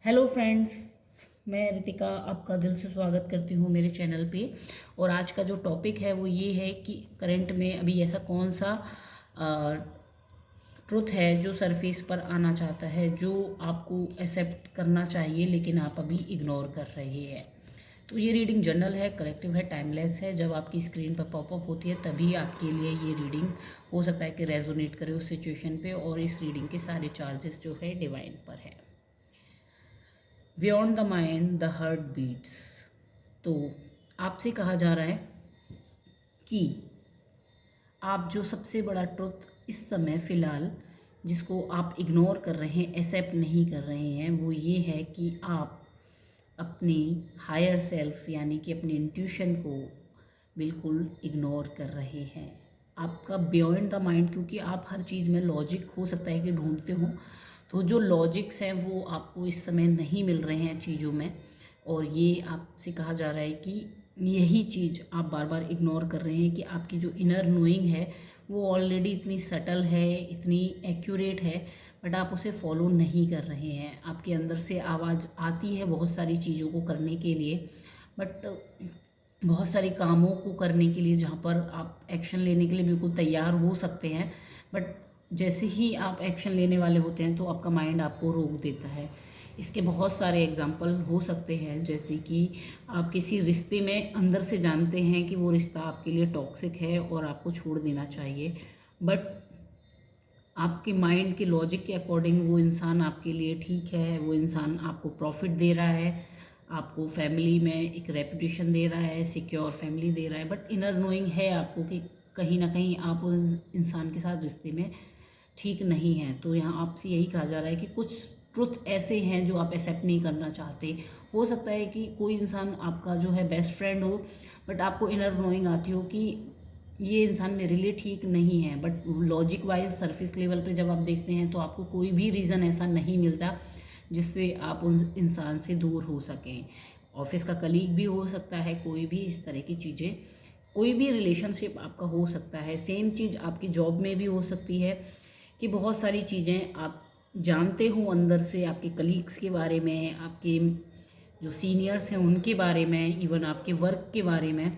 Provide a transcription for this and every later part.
Hello friends, मैं रितिका आपका दिल से स्वागत करती हूँ मेरे चैनल पे। और आज का जो टॉपिक है वो ये है कि करंट में अभी ऐसा कौन सा ट्रुथ है जो सरफेस पर आना चाहता है, जो आपको एक्सेप्ट करना चाहिए लेकिन आप अभी इग्नोर कर रहे हैं। तो ये रीडिंग जनरल है, करेक्टिव है, टाइमलेस है। जब आपकी स्क्रीन पर पॉपअप होती है तभी आपके लिए ये रीडिंग हो सकता है कि रेजोनेट करे उस सिचुएशन पे, और इस रीडिंग के सारे चार्जेस जो है डिवाइन पर है। Beyond the mind the heart beats. तो आपसे कहा जा रहा है कि आप जो सबसे बड़ा ट्रुथ इस समय फ़िलहाल जिसको आप इग्नोर कर रहे हैं, एक्सेप्ट नहीं कर रहे हैं, वो ये है कि आप अपनी हायर सेल्फ यानी कि अपनी इंट्यूशन को बिल्कुल इग्नोर कर रहे हैं। आपका बियॉन्ड द माइंड, क्योंकि आप हर चीज़ में लॉजिक हो सकता है कि ढूंढते हो, तो जो लॉजिक्स हैं वो आपको इस समय नहीं मिल रहे हैं चीज़ों में। और ये आपसे कहा जा रहा है कि यही चीज़ आप बार बार इग्नोर कर रहे हैं कि आपकी जो इनर नोइंग है वो ऑलरेडी इतनी सटल है, इतनी एक्यूरेट है, बट आप उसे फॉलो नहीं कर रहे हैं। आपके अंदर से आवाज़ आती है बहुत सारी चीज़ों को करने के लिए, बट बहुत सारे कामों को करने के लिए जहाँ पर आप एक्शन लेने के लिए बिल्कुल तैयार हो सकते हैं, बट जैसे ही आप एक्शन लेने वाले होते हैं तो आपका माइंड आपको रोक देता है। इसके बहुत सारे एग्जाम्पल हो सकते हैं, जैसे कि आप किसी रिश्ते में अंदर से जानते हैं कि वो रिश्ता आपके लिए टॉक्सिक है और आपको छोड़ देना चाहिए, बट आपके माइंड के लॉजिक के अकॉर्डिंग वो इंसान आपके लिए ठीक है, वो इंसान आपको प्रॉफिट दे रहा है, आपको फैमिली में एक रेपुटेशन दे रहा है, सिक्योर फैमिली दे रहा है, बट इनर नोइंग है आपको कि कहीं ना कहीं आप उस इंसान के साथ रिश्ते में ठीक नहीं हैं। तो यहाँ आपसे यही कहा जा रहा है कि कुछ ट्रुथ ऐसे हैं जो आप एक्सेप्ट नहीं करना चाहते। हो सकता है कि कोई इंसान आपका जो है बेस्ट फ्रेंड हो, बट आपको इनर नोइंग आती हो कि ये इंसान मेरे लिए ठीक नहीं है, but logic wise surface level पे जब आप देखते हैं तो आपको कोई भी रीज़न ऐसा नहीं मिलता जिससे आप उन इंसान से दूर हो सकें। ऑफिस का कलीग भी हो सकता है, कोई भी इस तरह की चीज़ें, कोई भी रिलेशनशिप आपका हो सकता है। सेम चीज़ आपकी जॉब में भी हो सकती है कि बहुत सारी चीज़ें आप जानते हो अंदर से, आपके कलीग्स के बारे में, आपके जो सीनियर्स हैं उनके बारे में, इवन आपके वर्क के बारे में,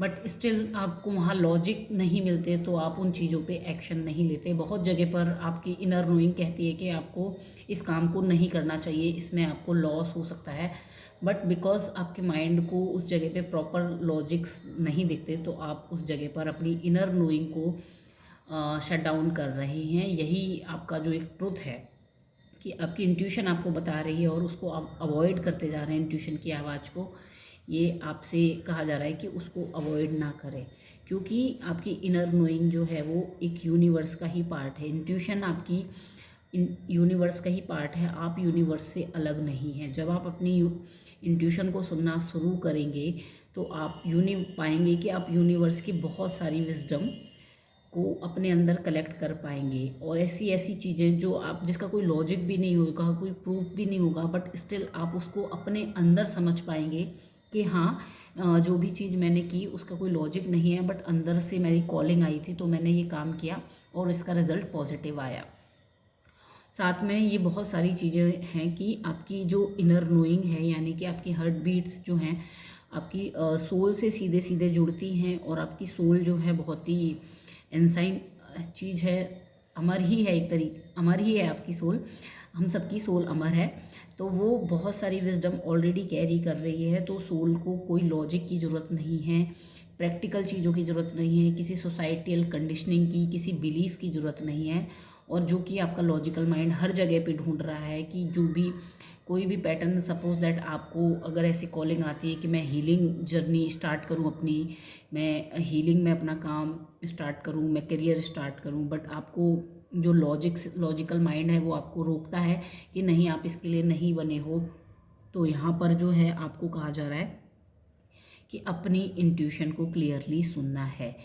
बट स्टिल आपको वहाँ लॉजिक नहीं मिलते तो आप उन चीज़ों पे एक्शन नहीं लेते। बहुत जगह पर आपकी इनर नोइंग कहती है कि आपको इस काम को नहीं करना चाहिए, इसमें आपको लॉस हो सकता है, बट बिकॉज आपके माइंड को उस जगह पे प्रॉपर लॉजिक्स नहीं दिखते तो आप उस जगह पर अपनी इनर नोइंग को शट डाउन कर रहे हैं। यही आपका जो एक ट्रुथ है कि आपकी इंट्यूशन आपको बता रही है और उसको आप अवॉइड करते जा रहे हैं, इंट्यूशन की आवाज़ को। ये आपसे कहा जा रहा है कि उसको अवॉइड ना करें, क्योंकि आपकी इनर नोइंग जो है वो एक यूनिवर्स का ही पार्ट है। इंट्यूशन आपकी यूनिवर्स का ही पार्ट है, आप यूनिवर्स से अलग नहीं हैं। जब आप अपनी इंट्यूशन को सुनना शुरू करेंगे तो आप पाएंगे कि आप यूनिवर्स की बहुत सारी विजडम को अपने अंदर कलेक्ट कर पाएंगे, और ऐसी ऐसी चीज़ें जो आप जिसका कोई लॉजिक भी नहीं होगा, कोई प्रूफ भी नहीं होगा, बट स्टिल आप उसको अपने अंदर समझ पाएंगे कि हाँ, जो भी चीज़ मैंने की उसका कोई लॉजिक नहीं है, बट अंदर से मेरी कॉलिंग आई थी तो मैंने ये काम किया और इसका रिजल्ट पॉजिटिव आया। साथ में ये बहुत सारी चीज़ें हैं कि आपकी जो इनर नोइंग है यानी कि आपकी हार्ट बीट्स जो हैं आपकी सोल से सीधे सीधे जुड़ती हैं, और आपकी सोल जो है बहुत ही इंसाइन चीज़ है, अमर ही है, एक तरीके अमर ही है आपकी सोल। हम सबकी सोल अमर है, तो वो बहुत सारी विजडम ऑलरेडी कैरी कर रही है। तो सोल को कोई लॉजिक की ज़रूरत नहीं है, प्रैक्टिकल चीज़ों की ज़रूरत नहीं है, किसी सोसाइटियल कंडीशनिंग की, किसी बिलीफ की ज़रूरत नहीं है। और जो कि आपका लॉजिकल माइंड हर जगह पे ढूंढ रहा है कि जो भी कोई भी पैटर्न, सपोज दैट आपको अगर ऐसी कॉलिंग आती है कि मैं हीलिंग जर्नी स्टार्ट करूं अपनी, मैं हीलिंग में अपना काम स्टार्ट करूं, मैं करियर स्टार्ट करूं, बट आपको जो लॉजिकल माइंड है वो आपको रोकता है कि नहीं, आप इसके लिए नहीं बने हो। तो यहाँ पर जो है आपको कहा जा रहा है कि अपनी इंट्यूशन को क्लियरली सुनना है।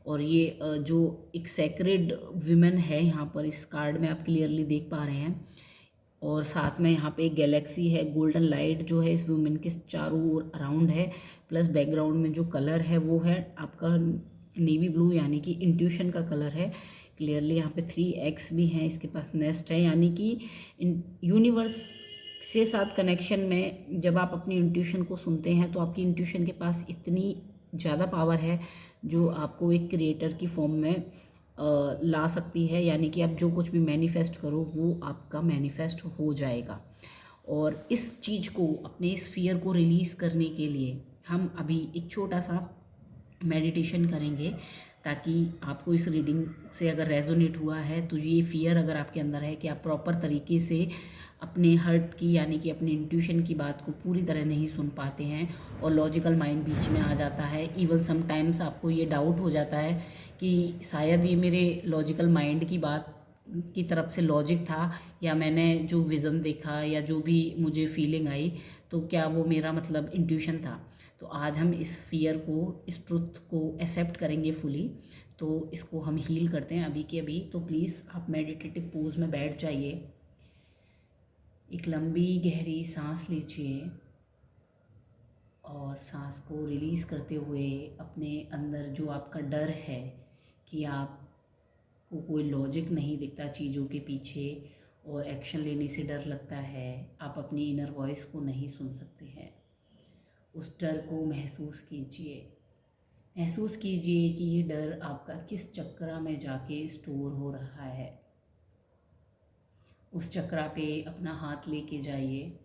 और ये जो एक सैक्रेड विमेन है यहाँ पर इस कार्ड में आप क्लियरली देख पा रहे हैं, और साथ में यहाँ पे एक गैलेक्सी है, गोल्डन लाइट जो है इस वुमेन के चारों ओर अराउंड है, प्लस बैकग्राउंड में जो कलर है वो है आपका नेवी ब्लू यानी कि इंट्यूशन का कलर है। क्लियरली यहाँ पे 3 एक्स भी हैं, इसके पास नेस्ट है, यानी कि यूनिवर्स से साथ कनेक्शन में जब आप अपनी इंट्यूशन को सुनते हैं तो आपकी इंट्यूशन के पास इतनी ज़्यादा पावर है जो आपको एक क्रिएटर की फॉर्म में ला सकती है, यानी कि आप जो कुछ भी मैनिफेस्ट करो वो आपका मैनिफेस्ट हो जाएगा। और इस चीज़ को, अपने इस फियर को रिलीज़ करने के लिए हम अभी एक छोटा सा मेडिटेशन करेंगे, ताकि आपको इस रीडिंग से अगर रेजोनेट हुआ है तो ये फियर अगर आपके अंदर है कि आप प्रॉपर तरीके से अपने हर्ट की, यानी कि अपनी इंट्यूशन की बात को पूरी तरह नहीं सुन पाते हैं और लॉजिकल माइंड बीच में आ जाता है। इवन समटाइम्स आपको ये डाउट हो जाता है कि शायद ये मेरे लॉजिकल माइंड की बात की तरफ से लॉजिक था, या मैंने जो विज़न देखा या जो भी मुझे फीलिंग आई तो क्या वो मेरा मतलब इंट्यूशन था। तो आज हम इस फियर को, इस ट्रुथ को एक्सेप्ट करेंगे फुली। तो इसको हम हील करते हैं अभी के अभी। तो प्लीज़ आप मेडिटेटिव पोज में बैठ जाइए, एक लंबी गहरी सांस लीजिए और सांस को रिलीज़ करते हुए अपने अंदर जो आपका डर है कि आपको कोई लॉजिक नहीं दिखता चीज़ों के पीछे और एक्शन लेने से डर लगता है, आप अपनी इनर वॉइस को नहीं सुन सकते हैं, उस डर को महसूस कीजिए। महसूस कीजिए कि ये डर आपका किस चक्रा में जाके स्टोर हो रहा है। उस चक्रा पे अपना हाथ लेके जाइए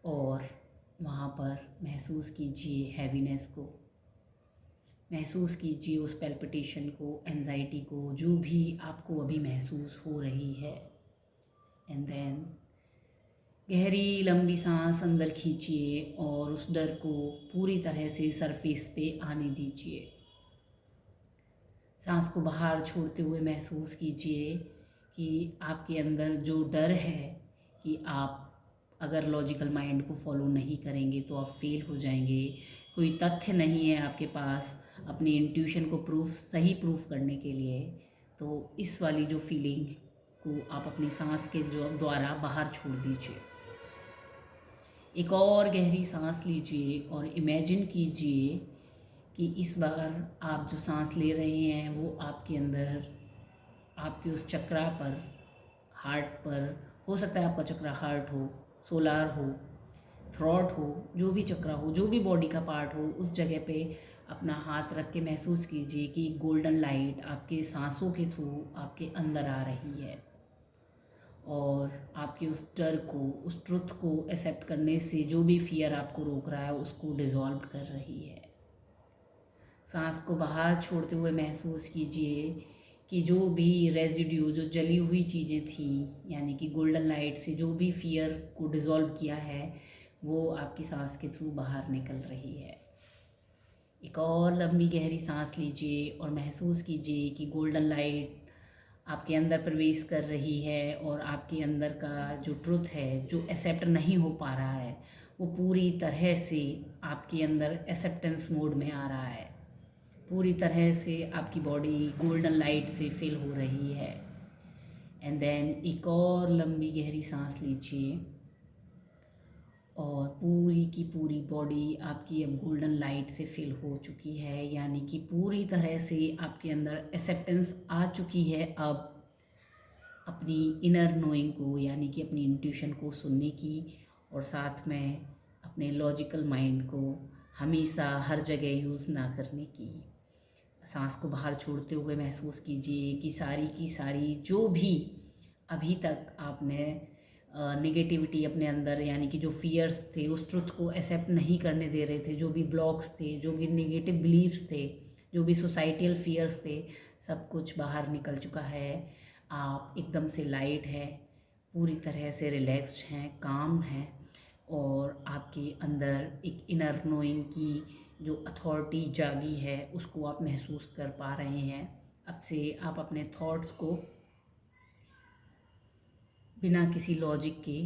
और वहाँ पर महसूस कीजिए हैवीनेस को, महसूस कीजिए उस पैल्पिटेशन को, एंजाइटी को, जो भी आपको अभी महसूस हो रही है। एंड देन गहरी लंबी सांस अंदर खींचिए और उस डर को पूरी तरह से सरफेस पे आने दीजिए। सांस को बाहर छोड़ते हुए महसूस कीजिए कि आपके अंदर जो डर है कि आप अगर लॉजिकल माइंड को फॉलो नहीं करेंगे तो आप फेल हो जाएंगे, कोई तथ्य नहीं है आपके पास अपनी इंट्यूशन को सही प्रूफ करने के लिए, तो इस वाली जो फीलिंग को आप अपनी सांस के जो द्वारा बाहर छोड़ दीजिए। एक और गहरी सांस लीजिए और इमेजिन कीजिए कि इस बार आप जो सांस ले रहे हैं वो आपके अंदर, आपके उस चक्रा पर, हार्ट पर, हो सकता है आपका चक्रा हार्ट हो, सोलार हो, थ्रॉट हो, जो भी चक्रा हो, जो भी बॉडी का पार्ट हो, उस जगह पे अपना हाथ रख के महसूस कीजिए कि गोल्डन लाइट आपके सांसों के थ्रू आपके अंदर आ रही है और आपके उस डर को, उस ट्रुथ को एक्सेप्ट करने से जो भी फियर आपको रोक रहा है उसको डिज़ोल्व कर रही है। सांस को बाहर छोड़ते हुए महसूस कीजिए कि जो भी रेजिड्यू, जो जली हुई चीज़ें थी, यानी कि गोल्डन लाइट से जो भी फियर को डिज़ोल्व किया है वो आपकी सांस के थ्रू बाहर निकल रही है। एक और लंबी गहरी सांस लीजिए और महसूस कीजिए कि गोल्डन लाइट आपके अंदर प्रवेश कर रही है और आपके अंदर का जो ट्रुथ है, जो एक्सेप्ट नहीं हो पा रहा है, वो पूरी तरह से आपके अंदर एक्सेप्टेंस मोड में आ रहा है। पूरी तरह से आपकी बॉडी गोल्डन लाइट से फिल हो रही है। एंड देन एक और लंबी गहरी सांस लीजिए और पूरी की पूरी बॉडी आपकी अब गोल्डन लाइट से फिल हो चुकी है, यानी कि पूरी तरह से आपके अंदर एक्सेप्टेंस आ चुकी है अब अपनी इनर नोइंग को, यानी कि अपनी इंट्यूशन को सुनने की, और साथ में अपने लॉजिकल माइंड को हमेशा हर जगह यूज़ ना करने की। सांस को बाहर छोड़ते हुए महसूस कीजिए कि सारी की सारी जो भी अभी तक आपने नेगेटिविटी अपने अंदर, यानी कि जो फियर्स थे, उस ट्रुथ को एक्सेप्ट नहीं करने दे रहे थे, जो भी ब्लॉक्स थे, जो भी नेगेटिव बिलीव्स थे, जो भी सोसाइटियल फियर्स थे, सब कुछ बाहर निकल चुका है। आप एकदम से लाइट हैं, पूरी तरह से रिलैक्स्ड हैं, काम हैं और आपके अंदर एक इनर नोइंग की जो अथॉरिटी जागी है उसको आप महसूस कर पा रहे हैं। अब से आप अपने थॉट्स को बिना किसी लॉजिक के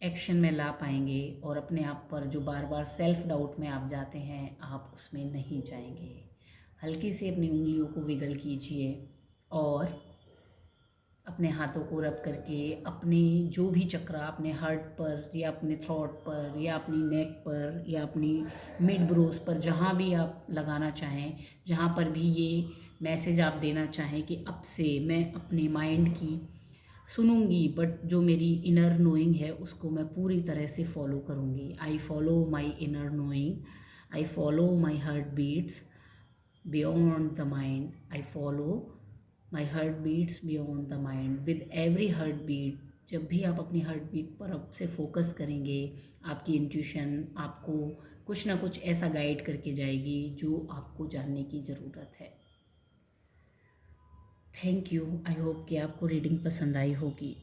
एक्शन में ला पाएंगे और अपने आप पर जो बार बार सेल्फ डाउट में आप जाते हैं, आप उसमें नहीं जाएंगे। हल्की से अपनी उंगलियों को विगल कीजिए और अपने हाथों को रब करके अपने जो भी चक्रा, अपने हार्ट पर या अपने थ्रोट पर या अपनी नेक पर या अपनी मिड ब्रोस पर, जहाँ भी आप लगाना चाहें, जहाँ पर भी ये मैसेज आप देना चाहें कि अब से मैं अपने माइंड की सुनूंगी, बट जो मेरी इनर नोइंग है उसको मैं पूरी तरह से फॉलो करूंगी। I follow my inner knowing, I follow my heart beats beyond the mind, I follow my heart beats beyond the mind. With every heart beat, जब भी आप अपनी हार्ट बीट पर अब से फोकस करेंगे, आपकी इंट्यूशन आपको कुछ ना कुछ ऐसा गाइड करके जाएगी जो आपको जानने की ज़रूरत है। Thank you. आई होप कि आपको रीडिंग पसंद आई होगी।